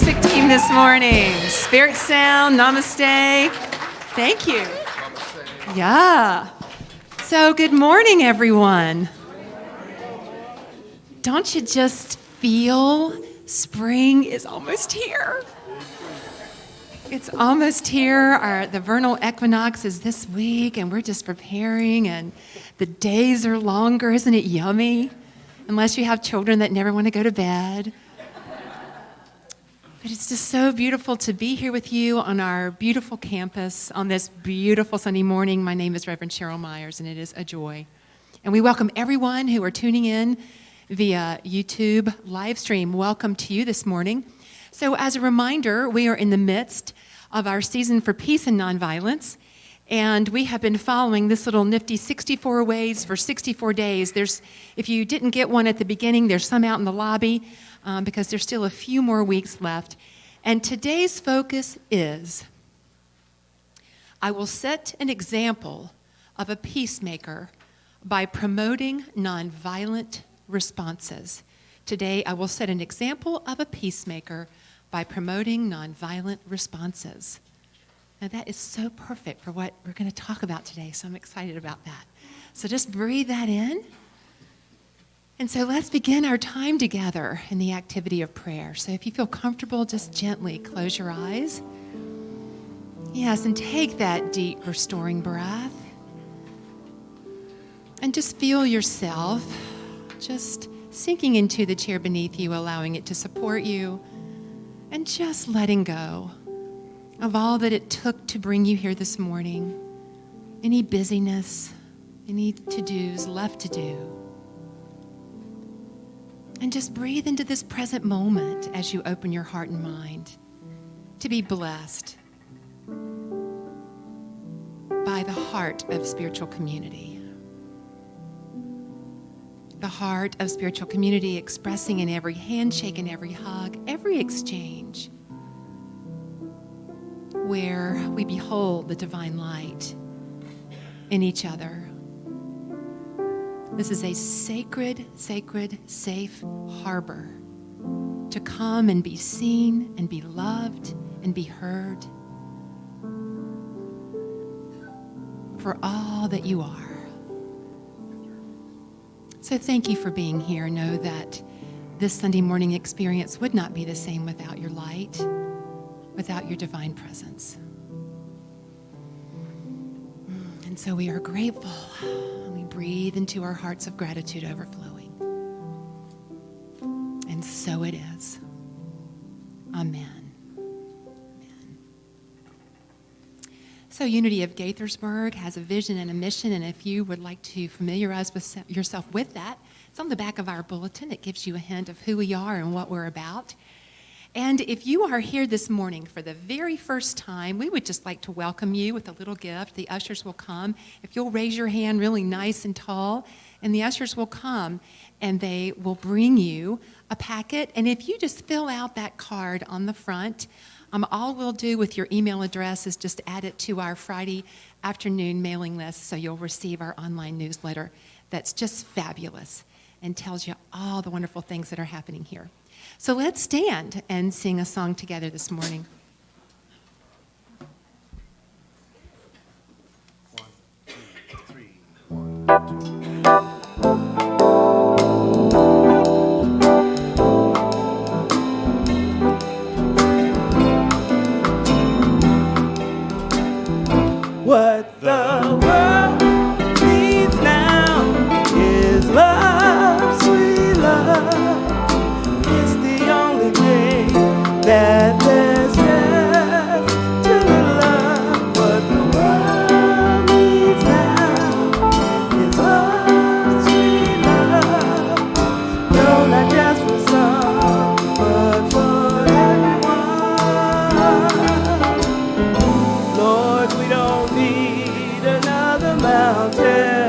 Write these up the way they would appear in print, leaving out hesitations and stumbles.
music team this morning. Spirit sound, namaste. Thank you. Yeah. So good morning, everyone. Don't you just feel spring is almost here? It's almost here. The vernal equinox is this week, and we're just preparing, and the days are longer. Isn't it yummy? Unless you have children that never want to go to bed. But it's just so beautiful to be here with you on our beautiful campus on this beautiful Sunday morning. My name is Reverend Cheryl Myers, and it is a joy. And we welcome everyone who are tuning in via YouTube live stream. Welcome to you this morning. So as a reminder, we are in the midst of our season for peace and nonviolence, and we have been following this little nifty 64 ways for 64 days. If you didn't get one at the beginning, there's some out in the lobby because there's still a few more weeks left. And today's focus is, I will set an example of a peacemaker by promoting nonviolent responses. Today, I will set an example of a peacemaker by promoting nonviolent responses. Now, that is so perfect for what we're going to talk about today, so I'm excited about that. So just breathe that in. And so let's begin our time together in the activity of prayer. So if you feel comfortable, just gently close your eyes. Yes, and take that deep, restoring breath. And just feel yourself just sinking into the chair beneath you, allowing it to support you, and just letting go of all that it took to bring you here this morning. Any busyness, any to-dos left to do. And just breathe into this present moment as you open your heart and mind to be blessed by the heart of spiritual community. The heart of spiritual community expressing in every handshake and every hug, every exchange, where we behold the divine light in each other. This is a sacred, safe harbor to come and be seen and be loved and be heard for all that you are. So thank you for being here. Know that this Sunday morning experience would not be the same without your light, without your divine presence. And so we are grateful. We breathe into our hearts of gratitude overflowing. And so it is. Amen. Amen. So Unity of Gaithersburg has a vision and a mission, and if you would like to familiarize yourself with that, it's on the back of our bulletin. It gives you a hint of who we are and what we're about. And if you are here this morning for the very first time, we would just like to welcome you with a little gift. The ushers will come. If you'll raise your hand really nice and tall, and the ushers will come, and they will bring you a packet. And if you just fill out that card on the front, all we'll do with your email address is just add it to our Friday afternoon mailing list, so you'll receive our online newsletter that's just fabulous and tells you all the wonderful things that are happening here. So let's stand and sing a song together this morning. 1, 2, 3, 1, 2. What the world needs now is love, sweet love. It's the only thing that there's left to love. What the world needs now is love, sweet love. No, not just for some, but for everyone. Lord, we don't need another mountain.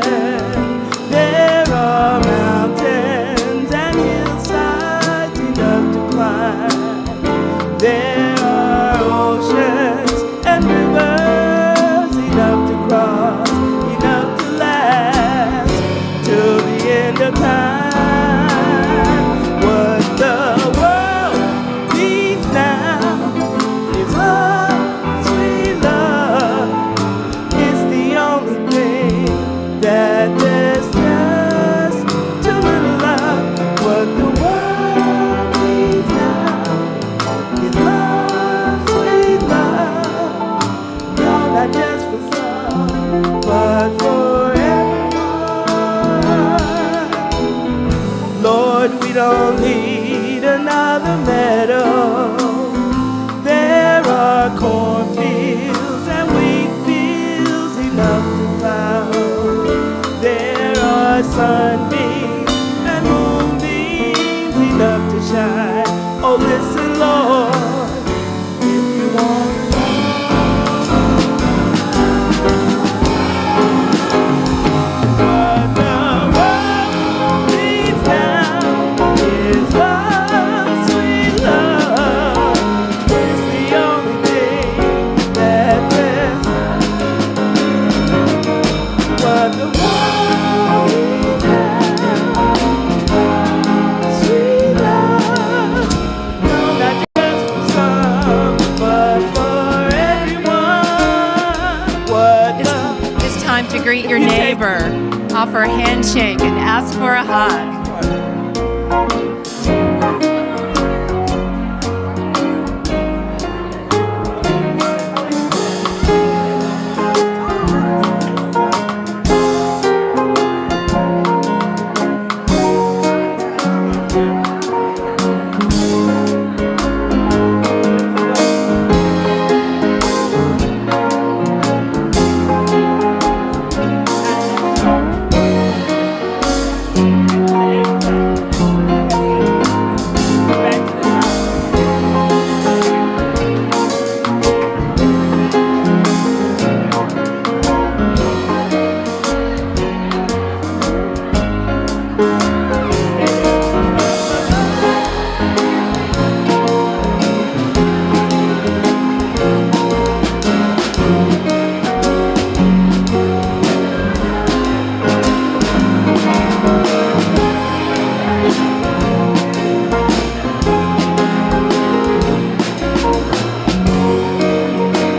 There are mountains and hillsides enough to climb. There are oceans and rivers enough to cross, enough to last till the end of time. What the world needs now don't need another meadow. There are cornfields and wheat fields enough to plow. There are sunbeams and moonbeams enough to shine. Oh, listen, Lord, if you want what the world needs now is love, sweet love. It's the only thing that there's. What the world needs now, sweet love. No, not just for some, but for everyone. What the It's time to greet your neighbor, offer a handshake, and ask for a hug.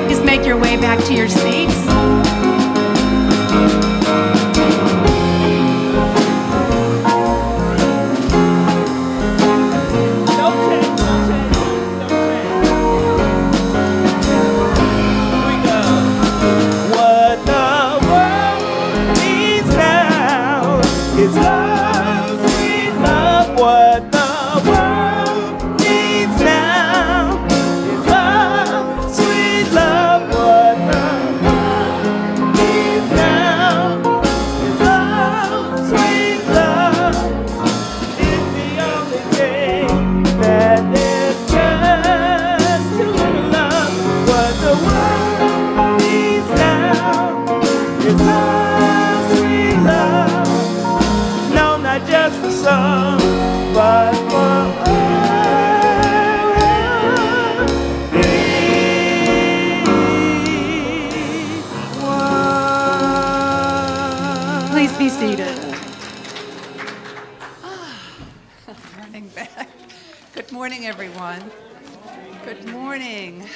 Please make your way back to your seats. What the world needs now is love, sweet love. What the world needs now is love, sweet love. What the world needs now is love, sweet love. It's the only thing that there's just to love. What the world needs now is love, sweet love. No, not just for some, but for everyone. Please be seated. Running back. Good morning, everyone. Good morning.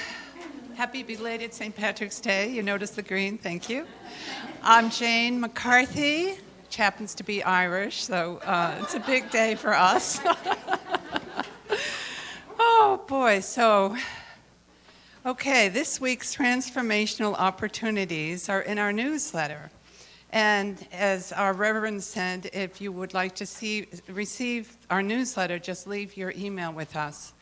Happy belated St. Patrick's Day. You notice the green, thank you. I'm Jane McCarthy, which happens to be Irish, so it's a big day for us. Oh, boy. So, okay, this week's Transformational Opportunities are in our newsletter. And as our Reverend said, if you would like to receive our newsletter, just leave your email with us.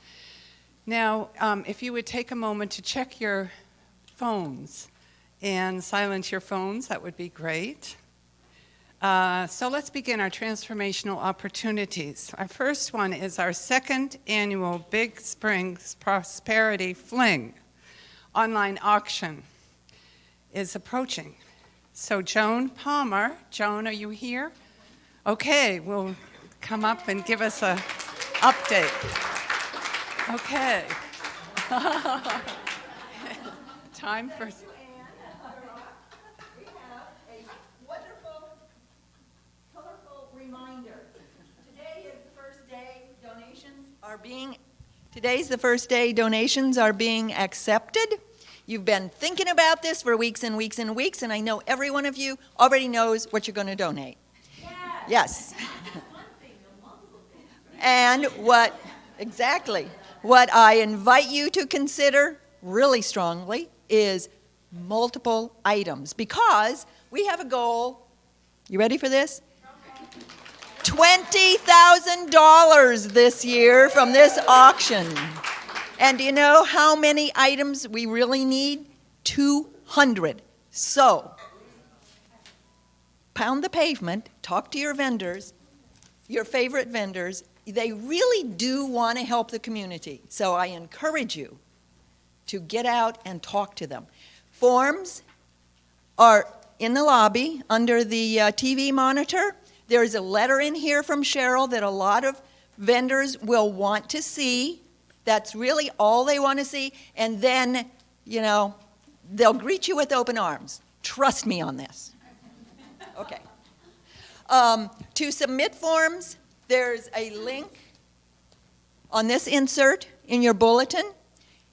Now, if you would take a moment to check your phones and silence your phones, that would be great. So let's begin our Transformational Opportunities. Our first one is our second annual Big Springs Prosperity Fling online auction is approaching. So Joan Palmer, Joan, are you here? Okay, will come up and give us an update. Okay. Time for... We have a wonderful, colorful reminder. Today's the first day donations are being accepted. You've been thinking about this for weeks and weeks and weeks, and I know every one of you already knows what you're going to donate. Yes. And what I invite you to consider really strongly is multiple items, because we have a goal. You ready for this? $20,000 this year from this auction. And do you know how many items we really need? 200. So, pound the pavement, talk to your vendors, your favorite vendors. They really do want to help the community. So I encourage you to get out and talk to them. Forms are in the lobby under the TV monitor. There's a letter in here from Cheryl that a lot of vendors will want to see. That's really all they want to see. And then, they'll greet you with open arms. Trust me on this. Okay. To submit forms, there's a link on this insert in your bulletin.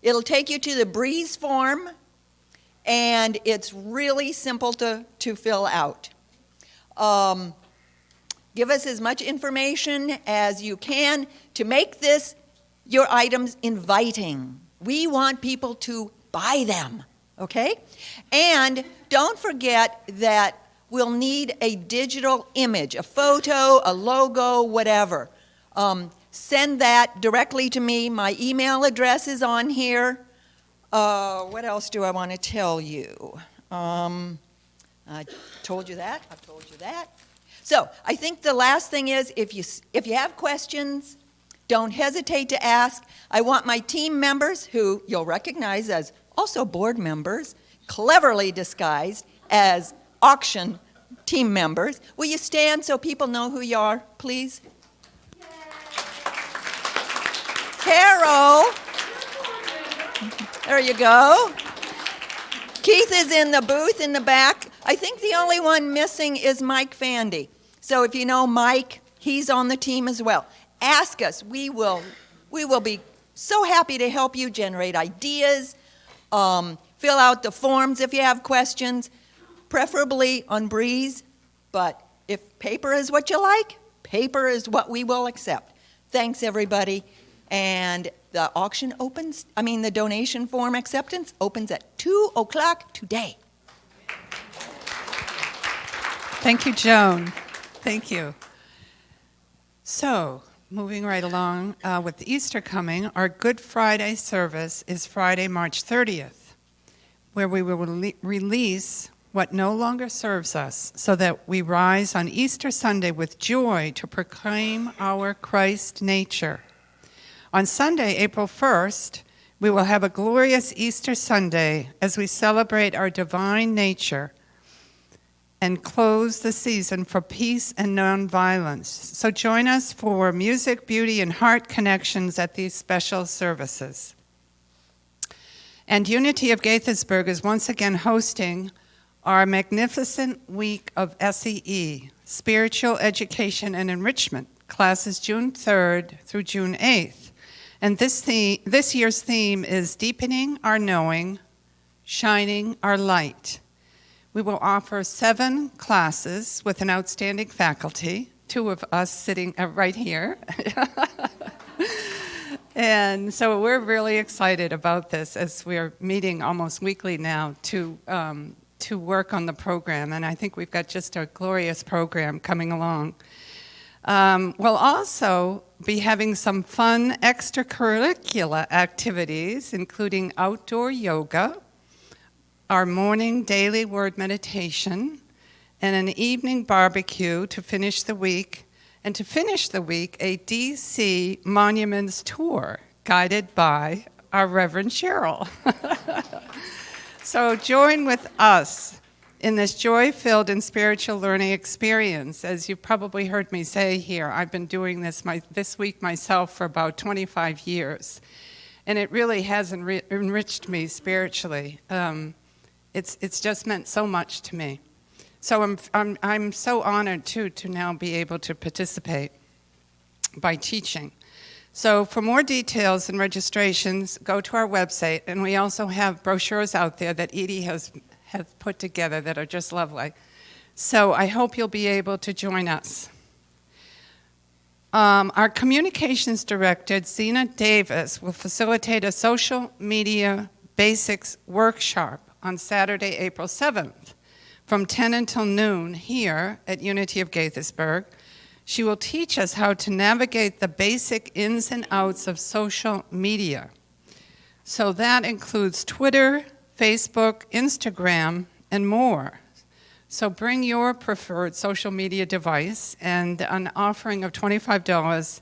It'll take you to the Breeze form, and it's really simple to fill out. Give us as much information as you can to make your items inviting. We want people to buy them, okay? And don't forget that we'll need a digital image, a photo, a logo, whatever. Send that directly to me. My email address is on here. What else do I want to tell you? I told you that. I've told you that. So I think the last thing is, if you have questions, don't hesitate to ask. I want my team members, who you'll recognize as also board members, cleverly disguised as auction team members. Will you stand so people know who you are, please? Yay. Carol. There you go. Keith is in the booth in the back. I think the only one missing is Mike Fandy. So if you know Mike, he's on the team as well. Ask us. We will be so happy to help you generate ideas, fill out the forms if you have questions, preferably on Breeze. But if paper is what you like, paper is what we will accept. Thanks, everybody. And the the donation form acceptance opens at 2 o'clock today. Thank you, Joan. Thank you. So, moving right along, with Easter coming, our Good Friday service is Friday, March 30th, where we will release what no longer serves us, so that we rise on Easter Sunday with joy to proclaim our Christ nature. On Sunday, April 1st, we will have a glorious Easter Sunday as we celebrate our divine nature and close the season for peace and nonviolence. So join us for music, beauty, and heart connections at these special services. And Unity of Gaithersburg is once again hosting our magnificent week of SEE, Spiritual Education and Enrichment, classes June 3rd through June 8th. And this year's theme is Deepening Our Knowing, Shining Our Light. We will offer 7 classes with an outstanding faculty, 2 of us sitting right here. And so we're really excited about this, as we're meeting almost weekly now to work on the program. And I think we've got just a glorious program coming along. We'll also be having some fun extracurricular activities, including outdoor yoga, our morning daily word meditation, and an evening barbecue to finish the week. And to finish the week, a DC Monuments tour guided by our Reverend Cheryl. So join with us in this joy-filled and spiritual learning experience. As you've probably heard me say here, I've been doing this week myself for about 25 years. And it really has enriched me spiritually. It's just meant so much to me. So I'm so honored too to now be able to participate by teaching. So for more details and registrations, go to our website, and we also have brochures out there that Edie has put together that are just lovely. So I hope you'll be able to join us. Our communications director, Zena Davis, will facilitate a social media basics workshop on Saturday, April 7th, from 10 until noon here at Unity of Gaithersburg. She will teach us how to navigate the basic ins and outs of social media. So that includes Twitter, Facebook, Instagram, and more. So bring your preferred social media device, and an offering of $25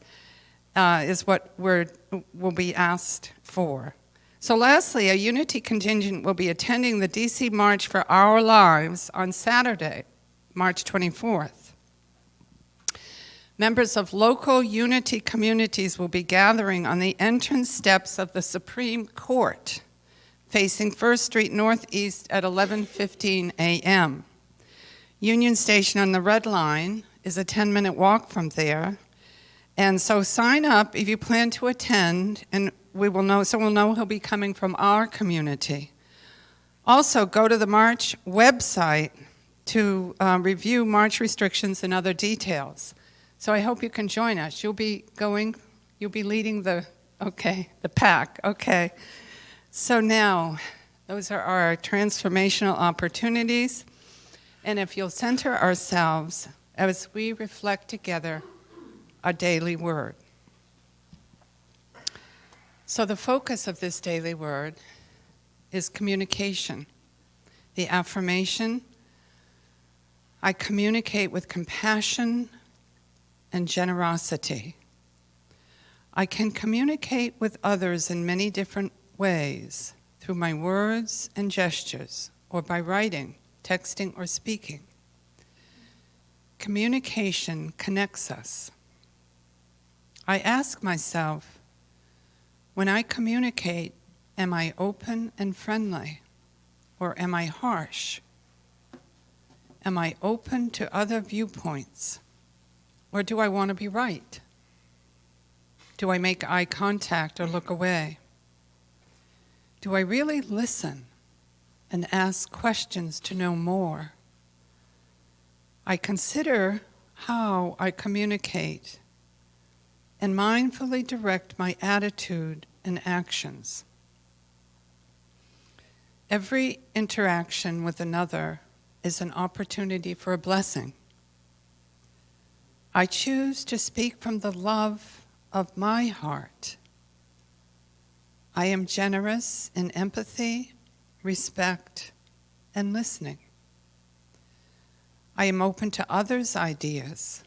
is what will be asked for. So lastly, a Unity contingent will be attending the DC March for Our Lives on Saturday, March 24th. Members of local Unity communities will be gathering on the entrance steps of the Supreme Court, facing 1st Street Northeast at 11:15 a.m. Union Station on the Red Line is a 10-minute walk from there. And so sign up if you plan to attend, and we'll know he'll be coming from our community. Also, go to the March website to review March restrictions and other details. So I hope you can join us. You'll be leading the pack, okay. So now, those are our transformational opportunities. And if you'll center ourselves as we reflect together a daily word. So the focus of this daily word is communication. The affirmation: I communicate with compassion and generosity. I can communicate with others in many different ways, through my words and gestures, or by writing, texting, or speaking. Communication connects us. I ask myself, when I communicate, am I open and friendly, or am I harsh? Am I open to other viewpoints, or do I want to be right? Do I make eye contact or look away? Do I really listen and ask questions to know more? I consider how I communicate and mindfully direct my attitude and actions. Every interaction with another is an opportunity for a blessing. I choose to speak from the love of my heart. I am generous in empathy, respect, and listening. I am open to others' ideas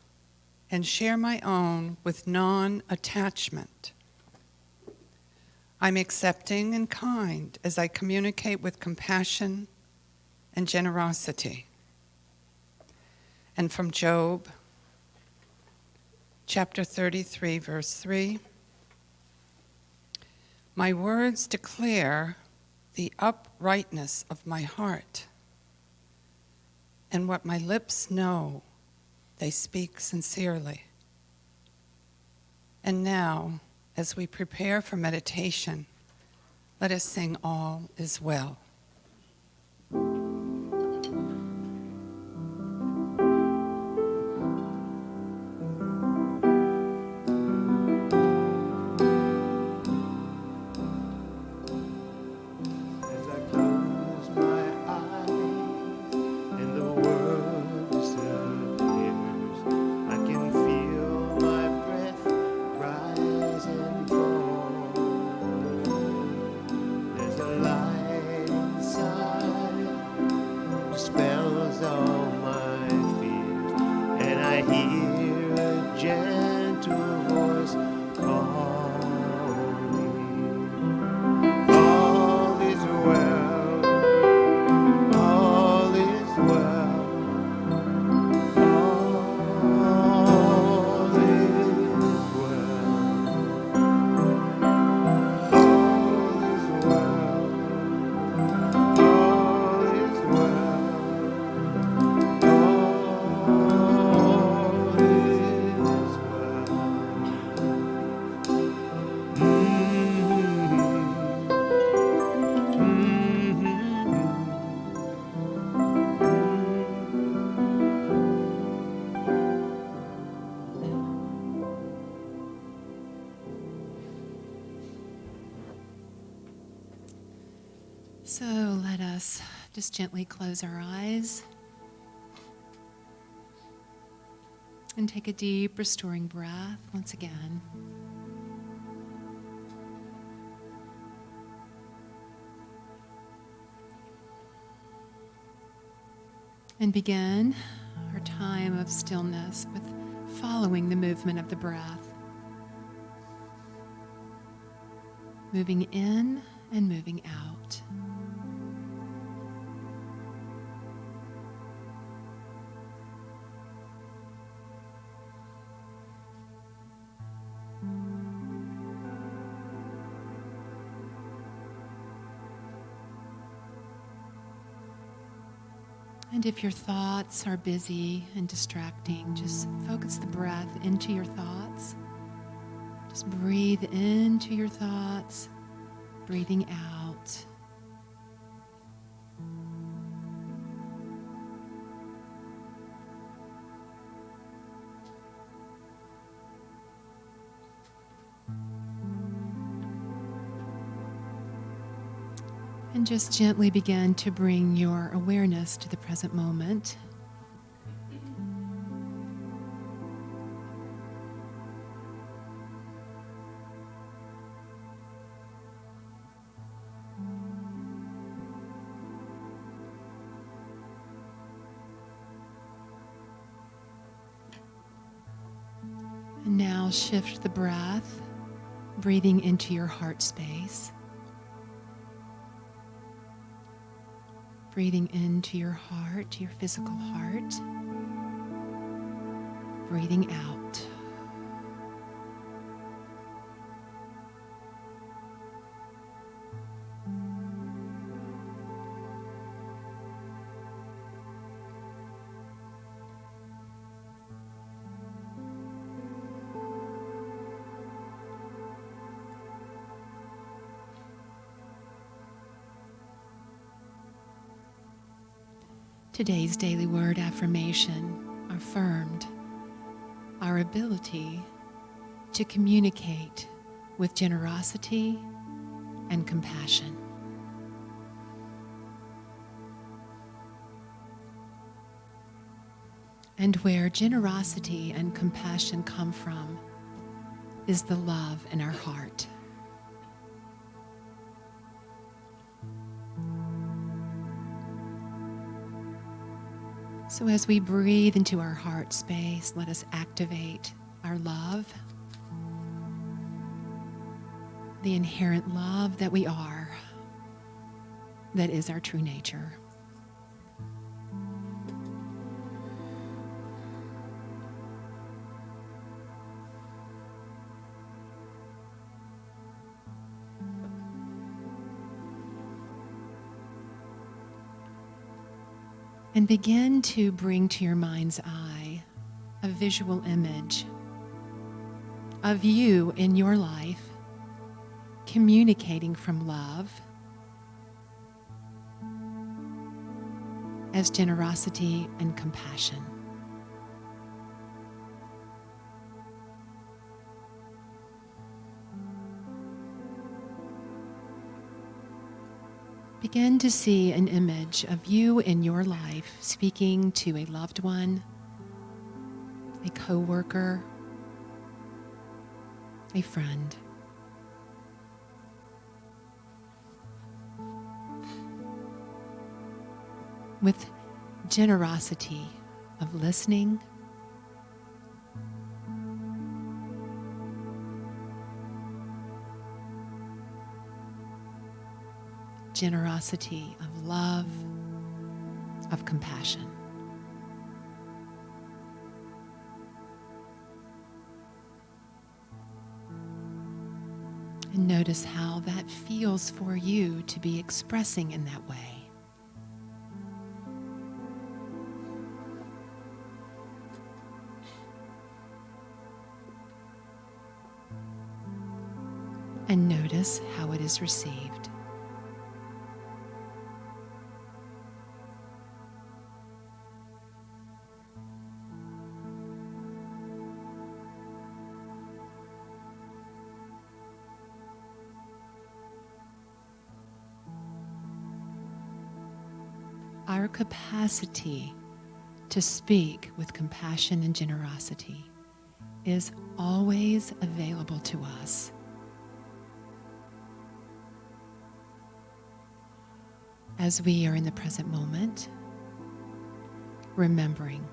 and share my own with non-attachment. I'm accepting and kind as I communicate with compassion and generosity. And from Job, chapter 33, verse 3, my words declare the uprightness of my heart, and what my lips know, they speak sincerely. And now, as we prepare for meditation, let us sing All Is Well. As I close my eyes and the world disappears, I can feel my breath rise and fall. There's a light inside that dispels all my fears, and I hear a gentle voice call me. All is well, all is well, all is well, all is well, all is So let us just gently close our eyes And take a deep, restoring breath once again. And begin our time of stillness with following the movement of the breath. Moving in and moving out. And if your thoughts are busy and distracting, just focus the breath into your thoughts. Just breathe into your thoughts, breathing out. And just gently begin to bring your awareness to the present moment. And now shift the breath, breathing into your heart space. Breathing into your heart, your physical heart. Breathing out. Today's daily word affirmation affirmed our ability to communicate with generosity and compassion. And where generosity and compassion come from is the love in our heart. So as we breathe into our heart space, let us activate our love, the inherent love that we are, that is our true nature. And begin to bring to your mind's eye a visual image of you in your life communicating from love as generosity and compassion. Begin to see an image of you in your life speaking to a loved one, a coworker, a friend. With generosity of listening, generosity of love, of compassion. And notice how that feels for you to be expressing in that way. And notice how it is received. Our capacity to speak with compassion and generosity is always available to us. As we are in the present moment, remembering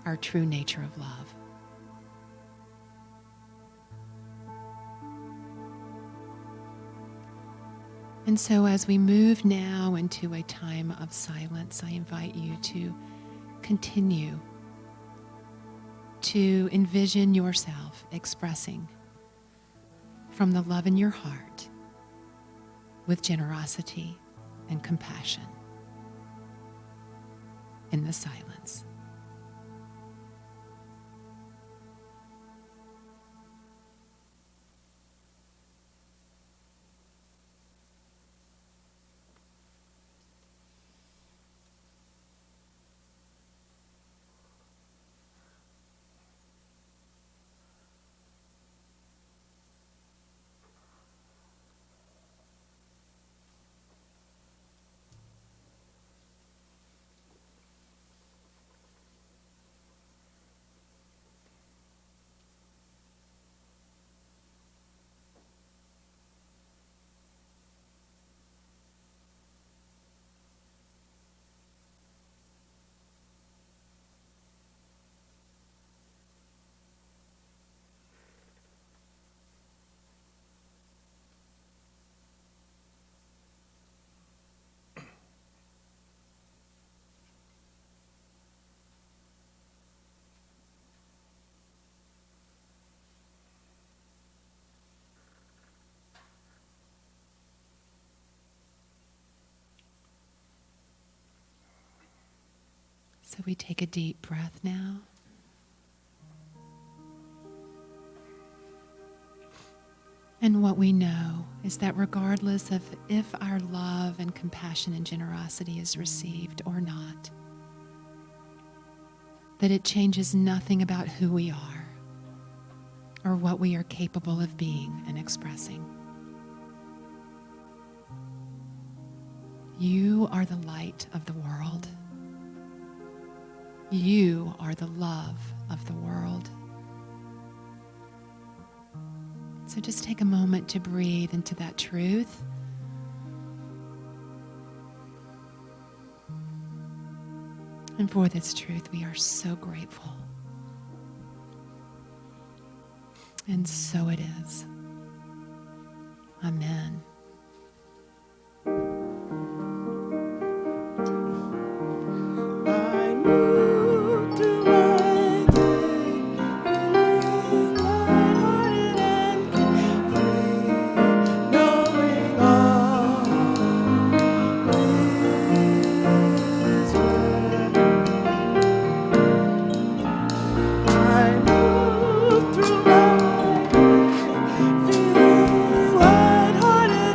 our true nature of love. And so as we move now into a time of silence, I invite you to continue to envision yourself expressing from the love in your heart with generosity and compassion in the silence. So we take a deep breath now. And what we know is that regardless of if our love and compassion and generosity is received or not, that it changes nothing about who we are or what we are capable of being and expressing. You are the light of the world. You are the love of the world. So just take a moment to breathe into that truth. And for this truth, we are so grateful. And so it is. Amen. I move to my day, lighthearted and free, knowing all is well. I move through my day, feeling lighthearted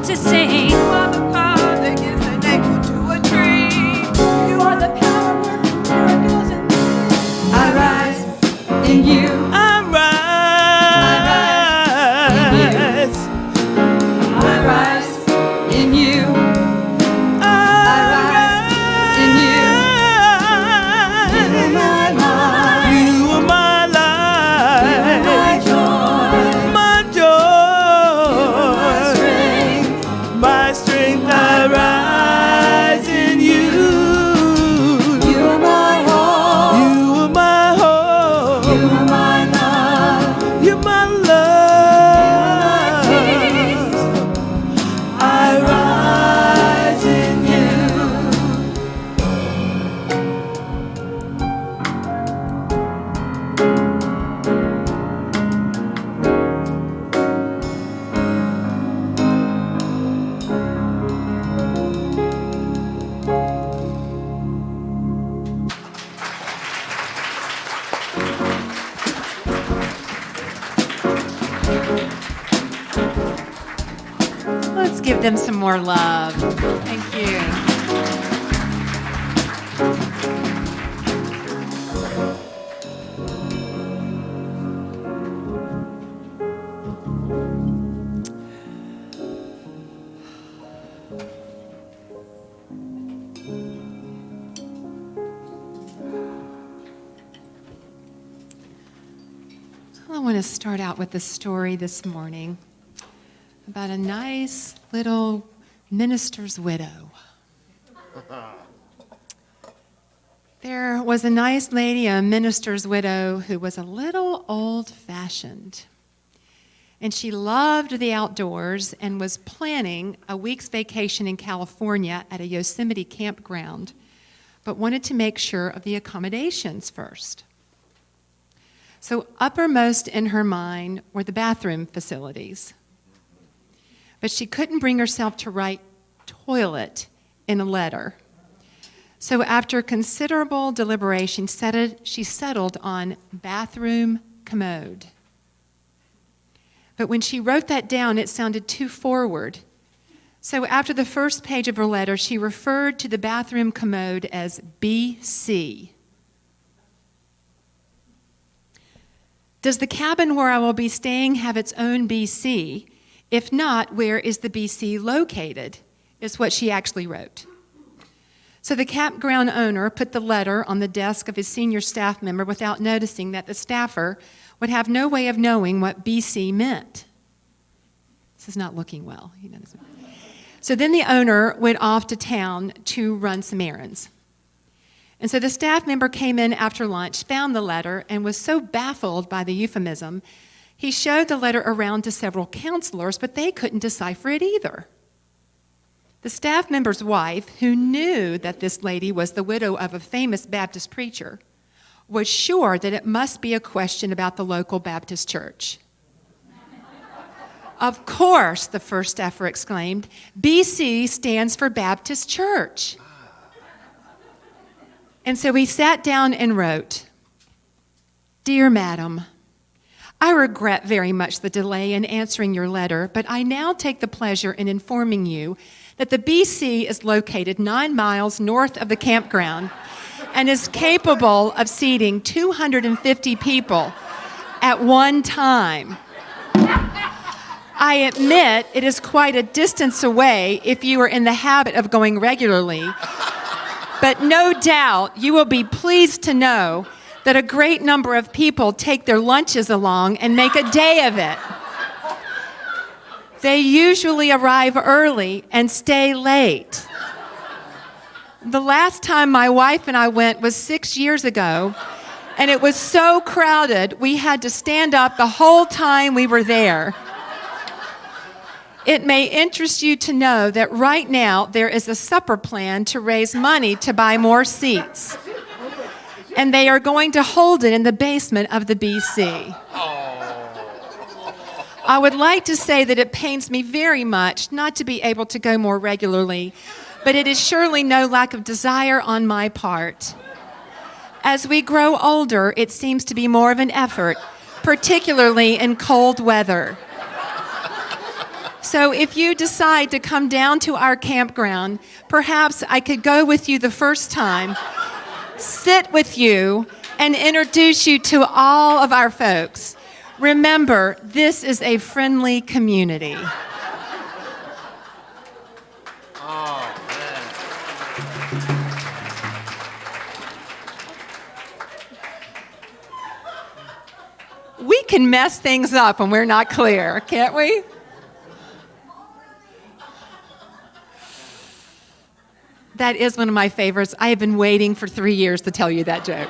to sing. You are the power that gives an echo to a tree. You are the power working miracles in me. I rise in you. I rise. I rise in you. I rise in you. You are my life. You are my life. My joy. My joy. My strength, I rise in you. You are my hope. You are my hope. You are my love. You're my love. I rise in you. Let's give them some more love. Thank you. I want to start out with a story this morning about a nice little minister's widow. There was a nice lady, a minister's widow, who was a little old-fashioned. And she loved the outdoors and was planning a week's vacation in California at a Yosemite campground, but wanted to make sure of the accommodations first. So uppermost in her mind were the bathroom facilities. But she couldn't bring herself to write toilet in a letter. So after considerable deliberation, she settled on bathroom commode. But when she wrote that down, it sounded too forward. So after the first page of her letter, she referred to the bathroom commode as BC. Does the cabin where I will be staying have its own BC? If not, where is the BC located? Is what she actually wrote. So the campground owner put the letter on the desk of his senior staff member without noticing that the staffer would have no way of knowing what BC meant. This is not looking well. So then the owner went off to town to run some errands. And so the staff member came in after lunch, found the letter, and was so baffled by the euphemism, he showed the letter around to several counselors, but they couldn't decipher it either. The staff member's wife, who knew that this lady was the widow of a famous Baptist preacher, was sure that it must be a question about the local Baptist church. Of course, the first staffer exclaimed, BC stands for Baptist Church. And so he sat down and wrote, Dear Madam, I regret very much the delay in answering your letter, but I now take the pleasure in informing you that the BC is located 9 miles north of the campground and is capable of seating 250 people at one time. I admit it is quite a distance away if you are in the habit of going regularly, but no doubt you will be pleased to know that a great number of people take their lunches along and make a day of it. They usually arrive early and stay late. The last time my wife and I went was 6 years ago, and it was so crowded we had to stand up the whole time we were there. It may interest you to know that right now there is a supper plan to raise money to buy more seats. And they are going to hold it in the basement of the BC. I would like to say that it pains me very much not to be able to go more regularly, but it is surely no lack of desire on my part. As we grow older, it seems to be more of an effort, particularly in cold weather. So if you decide to come down to our campground, perhaps I could go with you the first time, sit with you, and introduce you to all of our folks. Remember, this is a friendly community. We can mess things up when we're not clear, can't we? That is one of my favorites. I have been waiting for 3 years to tell you that joke.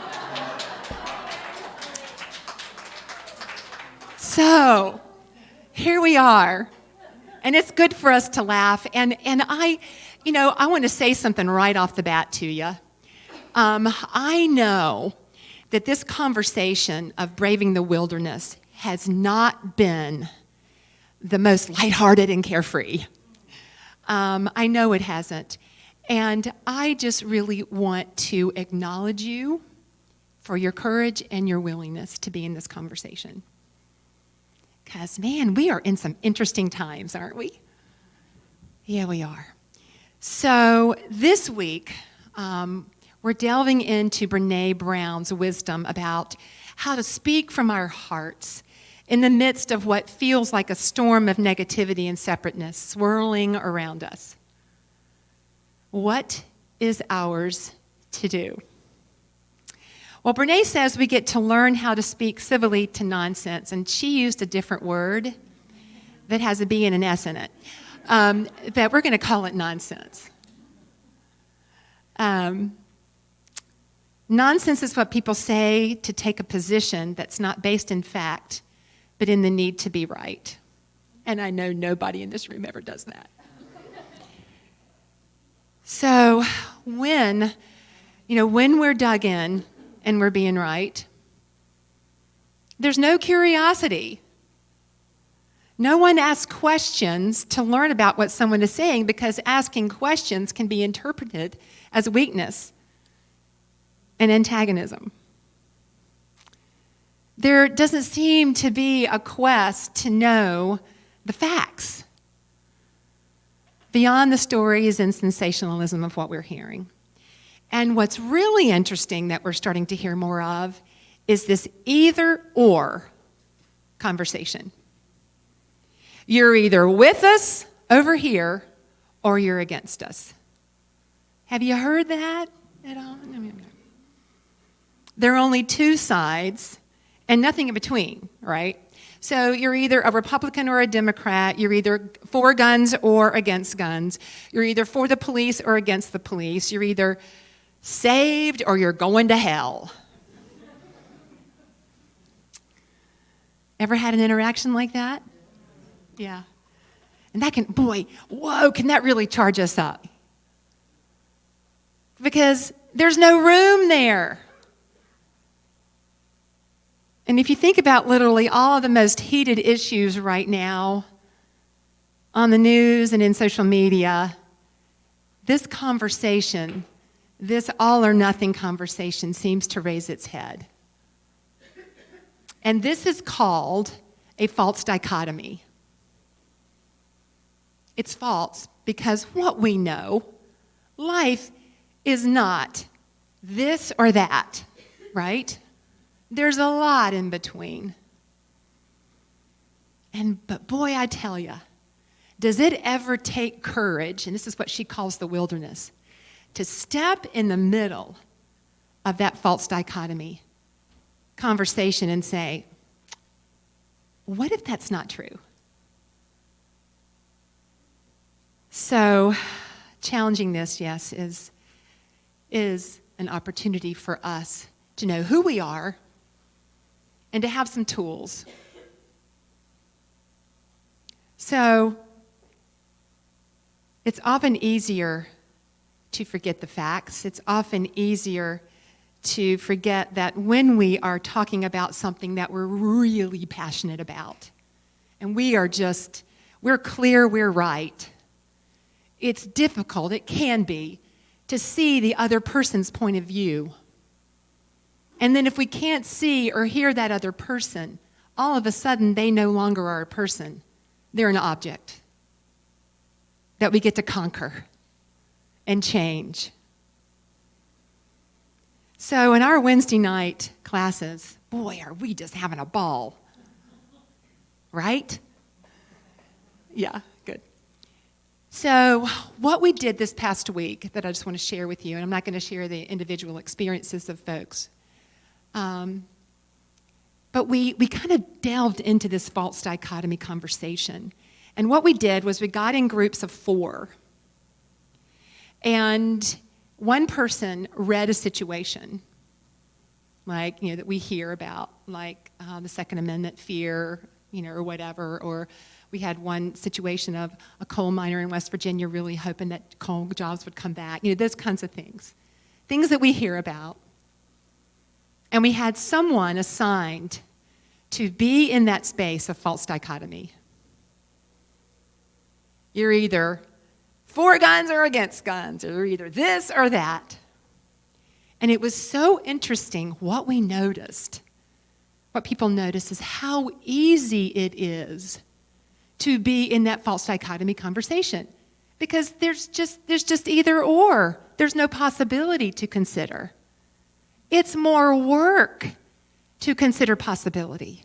So, here we are. And it's good for us to laugh. And I want to say something right off the bat to you. I know that this conversation of braving the wilderness has not been the most lighthearted and carefree. I know it hasn't. And I just really want to acknowledge you for your courage and your willingness to be in this conversation. Because, man, we are in some interesting times, aren't we? Yeah, we are. So this week, we're delving into Brené Brown's wisdom about how to speak from our hearts in the midst of what feels like a storm of negativity and separateness swirling around us. What is ours to do? Well, Brené says we get to learn how to speak civilly to nonsense, and she used a different word that has a B and an S in it, but we're going to call it nonsense. Nonsense is what people say to take a position that's not based in fact, but in the need to be right. And I know nobody in this room ever does that. So when we're dug in and we're being right, there's no curiosity. No one asks questions to learn about what someone is saying, because asking questions can be interpreted as weakness and antagonism. There doesn't seem to be a quest to know the facts beyond the stories and sensationalism of what we're hearing. And what's really interesting that we're starting to hear more of is this either-or conversation. You're either with us over here or you're against us. Have you heard that at all? No. There are only two sides and nothing in between, right? So you're either a Republican or a Democrat. You're either for guns or against guns. You're either for the police or against the police. You're either saved or you're going to hell. Ever had an interaction like that? Yeah. And that can that really charge us up? Because there's no room there. And if you think about literally all of the most heated issues right now on the news and in social media, this conversation, this all or nothing conversation, seems to raise its head. And this is called a false dichotomy. It's false because what we know, life is not this or that, right? There's a lot in between. But boy, I tell you, does it ever take courage, and this is what she calls the wilderness, to step in the middle of that false dichotomy conversation and say, what if that's not true? So, challenging this, yes, is an opportunity for us to know who we are and to have some tools. So, it's often easier to forget the facts. It's often easier to forget that when we are talking about something that we're really passionate about, and we're clear, we're right, it's difficult, it can be, to see the other person's point of view. And then if we can't see or hear that other person, all of a sudden they no longer are a person. They're an object. that we get to conquer and change. So in our Wednesday night classes, boy, are we just having a ball. Right? Yeah, good. So what we did this past week that I just want to share with you, and I'm not going to share the individual experiences of folks, but we kind of delved into this false dichotomy conversation. And what we did was we got in groups of 4. And one person read a situation, like, that we hear about, like the Second Amendment fear, or whatever. Or we had one situation of a coal miner in West Virginia really hoping that coal jobs would come back. Those kinds of things. Things that we hear about. And we had someone assigned to be in that space of false dichotomy. You're either for guns or against guns, or either this or that. And it was so interesting what we noticed. What people notice is how easy it is to be in that false dichotomy conversation. Because there's just either or. There's no possibility to consider. It's more work to consider possibility.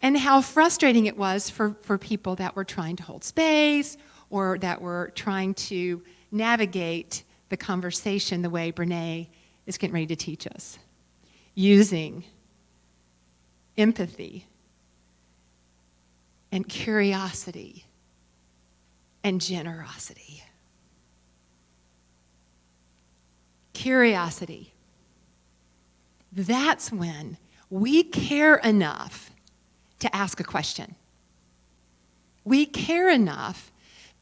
And how frustrating it was for people that were trying to hold space or that were trying to navigate the conversation the way Brene is getting ready to teach us, using empathy and curiosity and generosity. Curiosity. That's when we care enough to ask a question. We care enough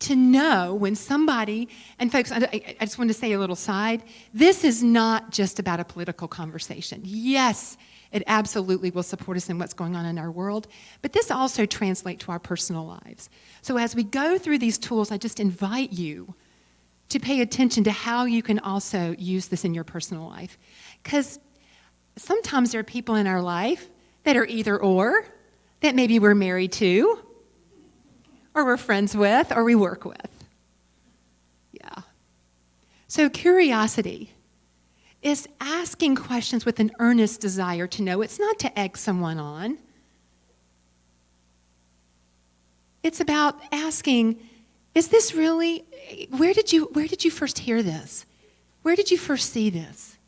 to know when somebody, and folks, I just want to say a little side, this is not just about a political conversation. Yes, it absolutely will support us in what's going on in our world, but this also translates to our personal lives. So as we go through these tools, I just invite you to pay attention to how you can also use this in your personal life. Because sometimes there are people in our life that are either or, that maybe we're married to, or we're friends with, or we work with. Yeah. So curiosity is asking questions with an earnest desire to know. It's not to egg someone on. It's about asking, is this really, where did you first hear this? Where did you first see this?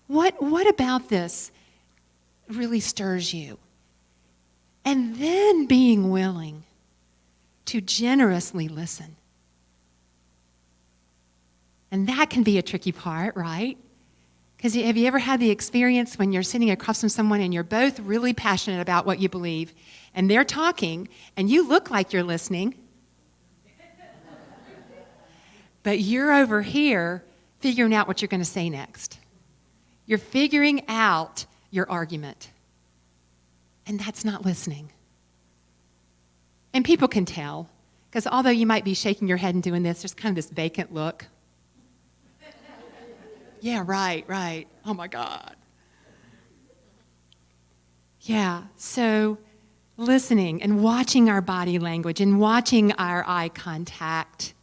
What about this really stirs you? And then being willing to generously listen. And that can be a tricky part, right? Because have you ever had the experience when you're sitting across from someone and you're both really passionate about what you believe, and they're talking, and you look like you're listening, but you're over here figuring out what you're going to say next. You're figuring out your argument. And that's not listening. And people can tell, because although you might be shaking your head and doing this, there's kind of this vacant look. Yeah, right. Oh my God. Yeah, so listening and watching our body language and watching our eye contact.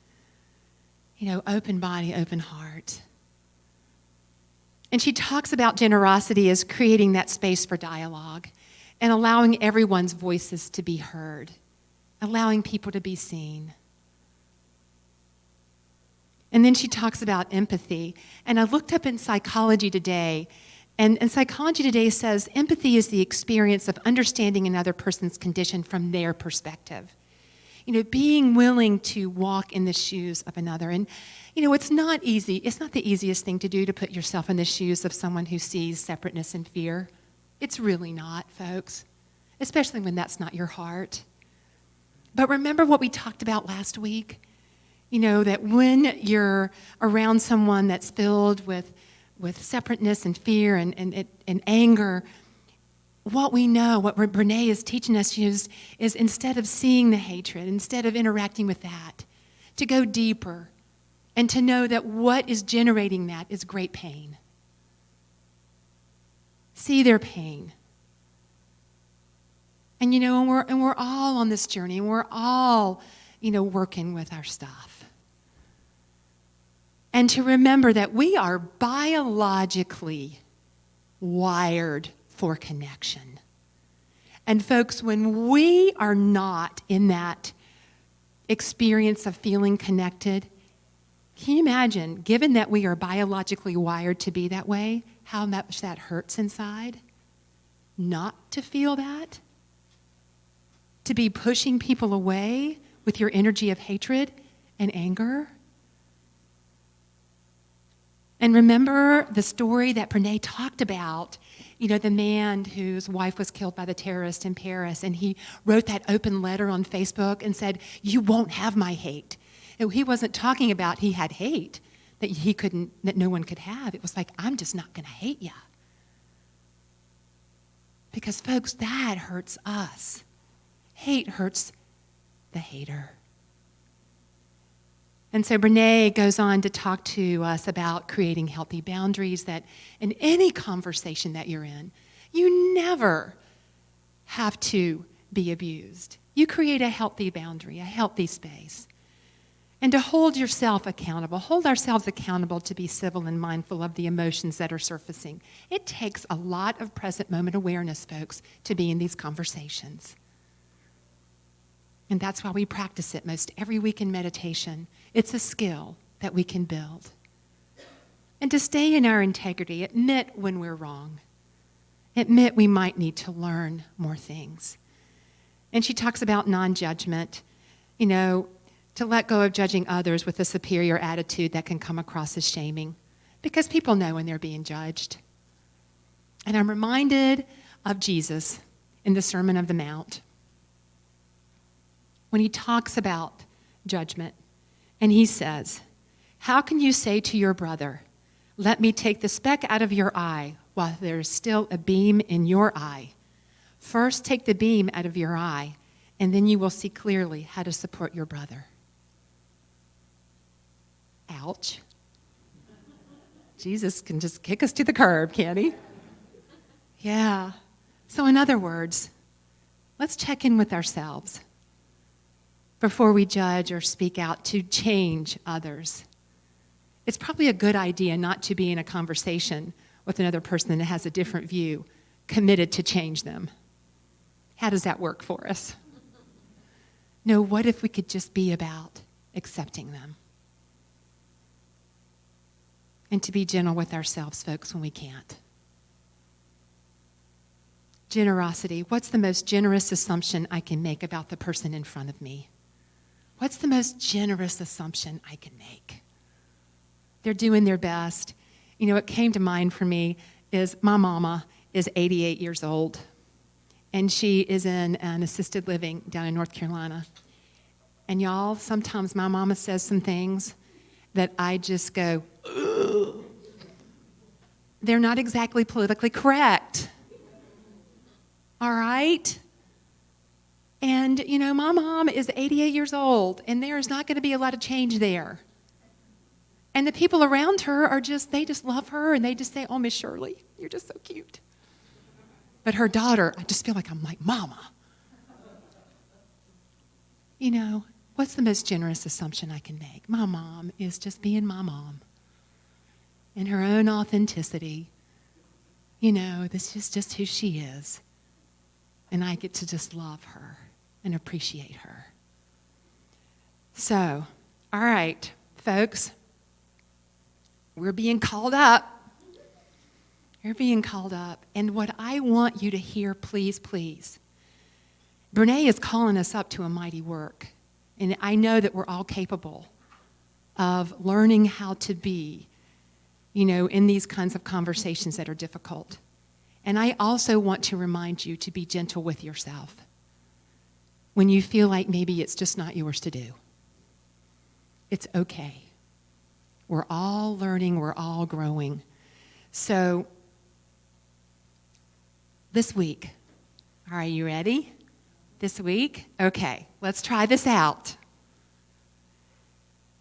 Open body, open heart. And she talks about generosity as creating that space for dialogue and allowing everyone's voices to be heard, allowing people to be seen. And then she talks about empathy. And I looked up in Psychology Today, and Psychology Today says empathy is the experience of understanding another person's condition from their perspective. Being willing to walk in the shoes of another. And, it's not easy. It's not the easiest thing to do to put yourself in the shoes of someone who sees separateness and fear. It's really not, folks, especially when that's not your heart. But remember what we talked about last week? That when you're around someone that's filled with separateness and fear and anger, what we know, what Brene is teaching us is instead of seeing the hatred, instead of interacting with that, to go deeper and to know that what is generating that is great pain. See their pain. And and we're all on this journey, and we're all working with our stuff. And to remember that we are biologically wired for connection. And folks, when we are not in that experience of feeling connected, can you imagine, given that we are biologically wired to be that way, how much that hurts inside? Not to feel that? To be pushing people away with your energy of hatred and anger? And remember the story that Brene talked about, the man whose wife was killed by the terrorist in Paris, and he wrote that open letter on Facebook and said, "You won't have my hate." And he wasn't talking about he had hate that no one could have. It was like, I'm just not going to hate you. Because folks, that hurts us. Hate hurts the hater. And so Brene goes on to talk to us about creating healthy boundaries, that in any conversation that you're in, you never have to be abused. You create a healthy boundary, a healthy space. And to hold yourself accountable, hold ourselves accountable to be civil and mindful of the emotions that are surfacing. It takes a lot of present moment awareness, folks, to be in these conversations. And that's why we practice it most every week in meditation. It's a skill that we can build. And to stay in our integrity, admit when we're wrong. Admit we might need to learn more things. And she talks about non-judgment, to let go of judging others with a superior attitude that can come across as shaming, because people know when they're being judged. And I'm reminded of Jesus in the Sermon on the Mount, when he talks about judgment, and he says, "How can you say to your brother, 'Let me take the speck out of your eye,' while there is still a beam in your eye? First take the beam out of your eye, and then you will see clearly how to support your brother." Ouch. Jesus can just kick us to the curb, can't he? Yeah. So in other words, let's check in with ourselves before we judge or speak out to change others. It's probably a good idea not to be in a conversation with another person that has a different view, committed to change them. How does that work for us? No, what if we could just be about accepting them? And to be gentle with ourselves, folks, when we can't. Generosity. What's the most generous assumption I can make about the person in front of me? What's the most generous assumption I can make? They're doing their best. What came to mind for me is my mama is 88 years old, and she is in an assisted living down in North Carolina. And y'all, sometimes my mama says some things that I just go, ugh. They're not exactly politically correct. All right? And, my mom is 88 years old, and there's not going to be a lot of change there. And the people around her they just love her, and they just say, "Oh, Miss Shirley, you're just so cute." But her daughter, I just feel like I'm like, "Mama." What's the most generous assumption I can make? My mom is just being my mom in her own authenticity. This is just who she is. And I get to just love her and appreciate her. So, all right, folks, we're being called up. You're being called up. And what I want you to hear, please, please, Brene is calling us up to a mighty work. And I know that we're all capable of learning how to be, in these kinds of conversations that are difficult. And I also want to remind you to be gentle with yourself when you feel like maybe it's just not yours to do. It's okay. We're all learning, we're all growing. So, this week, are you ready? This week? Okay, let's try this out.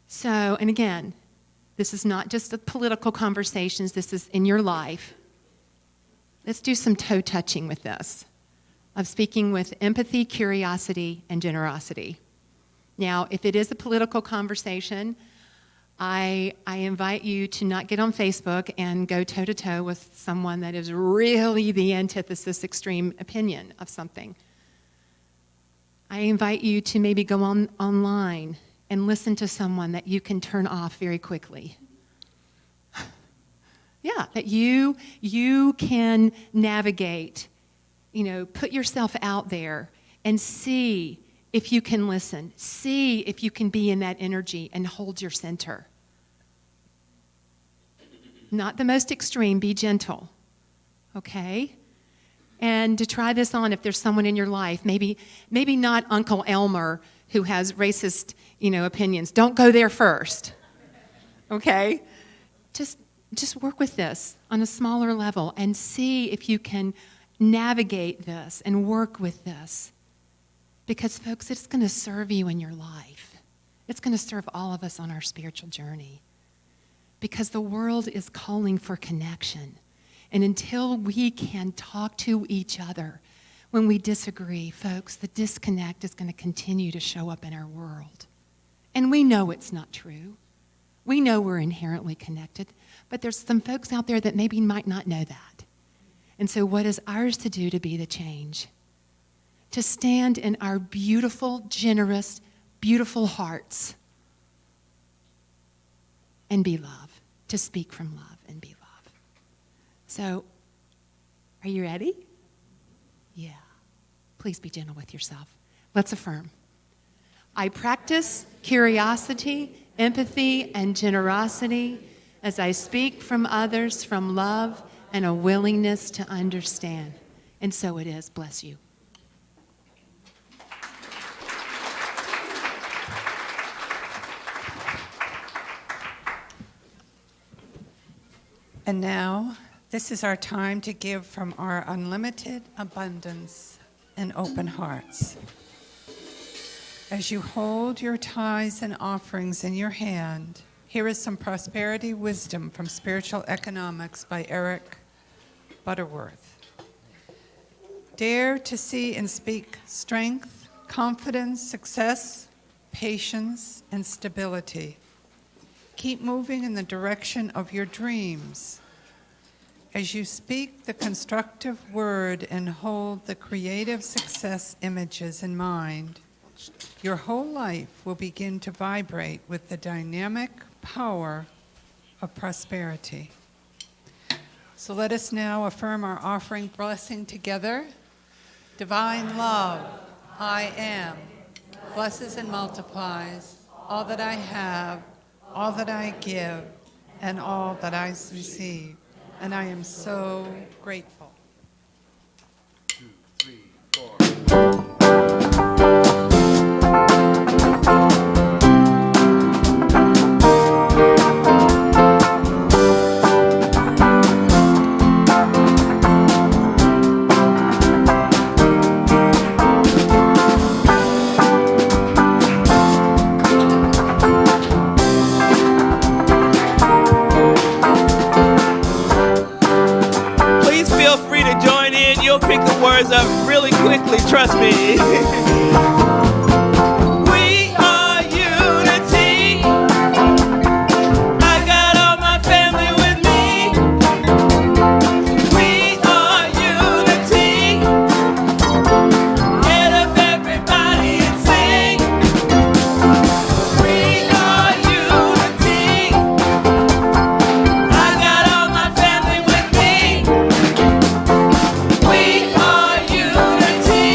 So, and again, this is not just the political conversations, this is in your life. Let's do some toe touching with this, of speaking with empathy, curiosity, and generosity. Now, if it is a political conversation, I invite you to not get on Facebook and go toe-to-toe with someone that is really the antithesis extreme opinion of something. I invite you to maybe go online and listen to someone that you can turn off very quickly. Yeah, that you can navigate, put yourself out there and see if you can listen. See if you can be in that energy and hold your center. Not the most extreme, be gentle, okay? And to try this on if there's someone in your life, maybe not Uncle Elmer who has racist, opinions. Don't go there first, okay? Just work with this on a smaller level and see if you can navigate this and work with this. Because, folks, it's going to serve you in your life. It's going to serve all of us on our spiritual journey. Because the world is calling for connection. And until we can talk to each other when we disagree, folks, the disconnect is going to continue to show up in our world. And we know it's not true. We know we're inherently connected. But there's some folks out there that maybe might not know that. And so what is ours to do to be the change? To stand in our beautiful, generous, beautiful hearts and be love, to speak from love and be love. So, are you ready? Yeah. Please be gentle with yourself. Let's affirm. I practice curiosity, empathy, and generosity as I speak from others from love and a willingness to understand. And so it is. Bless you. And now, this is our time to give from our unlimited abundance and open hearts. As you hold your tithes and offerings in your hand, here is some prosperity wisdom from Spiritual Economics by Eric Butterworth. Dare to see and speak strength, confidence, success, patience, and stability. Keep moving in the direction of your dreams. As you speak the constructive word and hold the creative success images in mind, your whole life will begin to vibrate with the dynamic power of prosperity. So let us now affirm our offering blessing together. Divine love, I am, blesses and multiplies all that I have, all that I give, and all that I receive. And I am so grateful. 2, 3, 4. Pick the words up really quickly, trust me. We are unity. I got all my family with me. We are unity. Get up everybody and sing. We are unity. I got all my family with me. We are unity.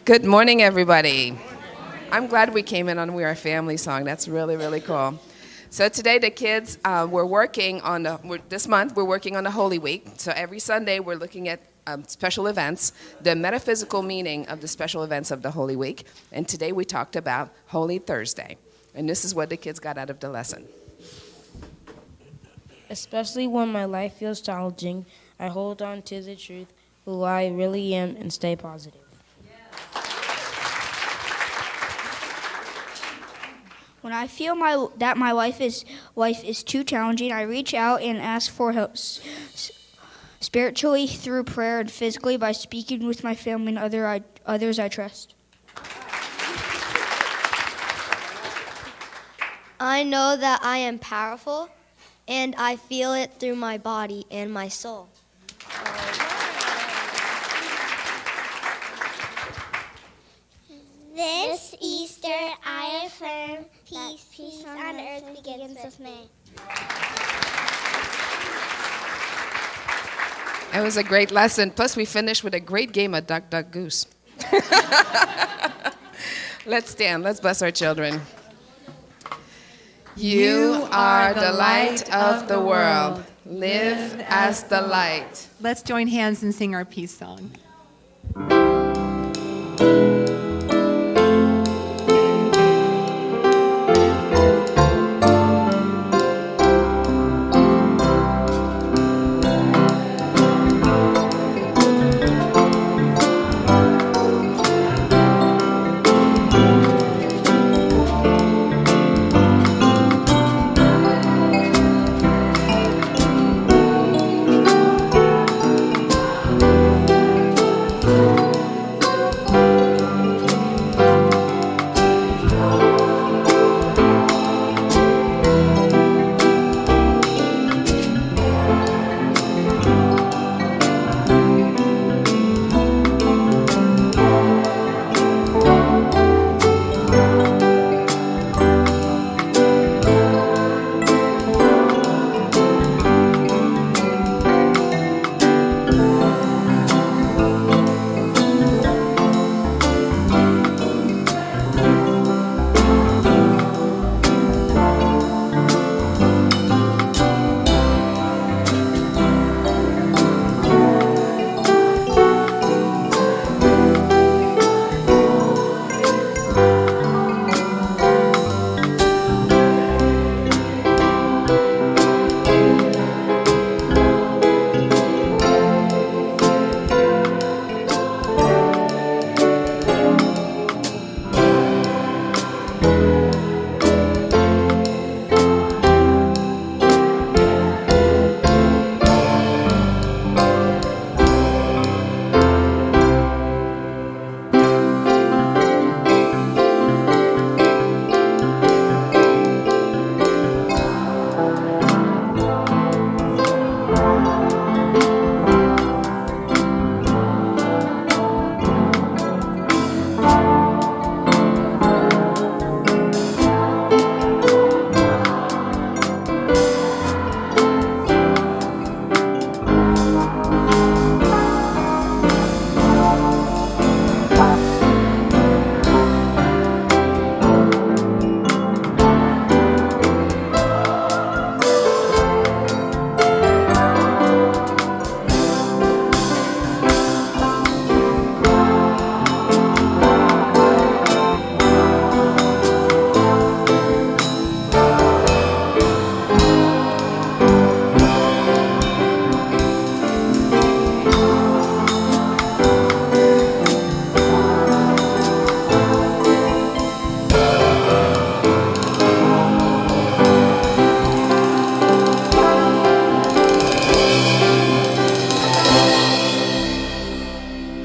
Good morning, everybody. I'm glad we came in on We Are a Family song. That's really, really cool. So today the kids, we're working on this month, we're working on the Holy Week. So every Sunday we're looking at special events, the metaphysical meaning of the special events of the Holy Week. And today we talked about Holy Thursday. And this is what the kids got out of the lesson. Especially when my life feels challenging, I hold on to the truth, who I really am, and stay positive. When I feel that my life is too challenging, I reach out and ask for help, spiritually through prayer and physically by speaking with my family and others I trust. I know that I am powerful, and I feel it through my body and my soul. This Easter, I affirm peace on earth begins with me. It was a great lesson. Plus, we finished with a great game of Duck, Duck, Goose. Let's stand. Let's bless our children. You are the light of the world. Live as the light. Let's join hands and sing our peace song.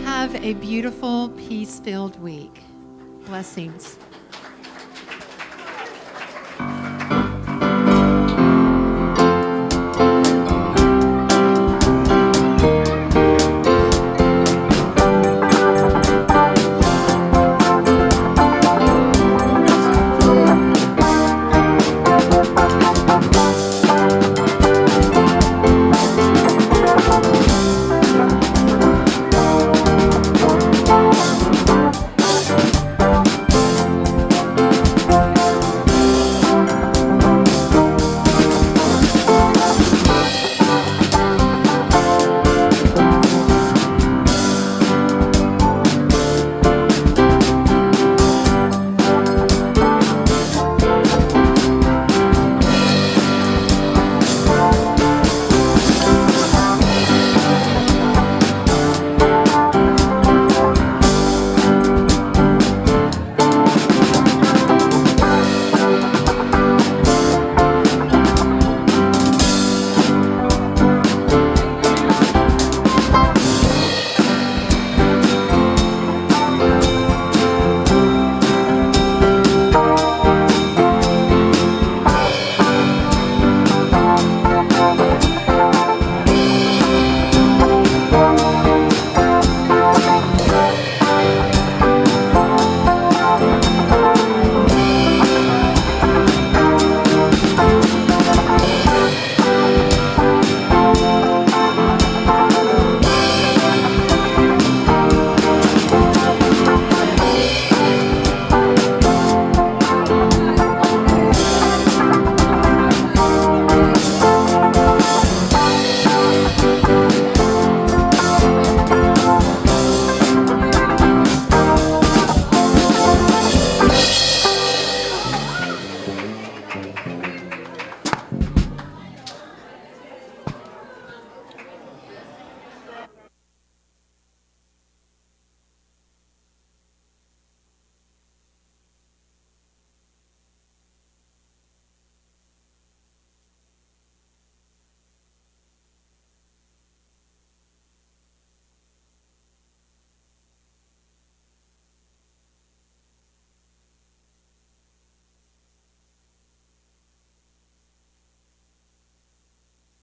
Have a beautiful, peace-filled week. Blessings.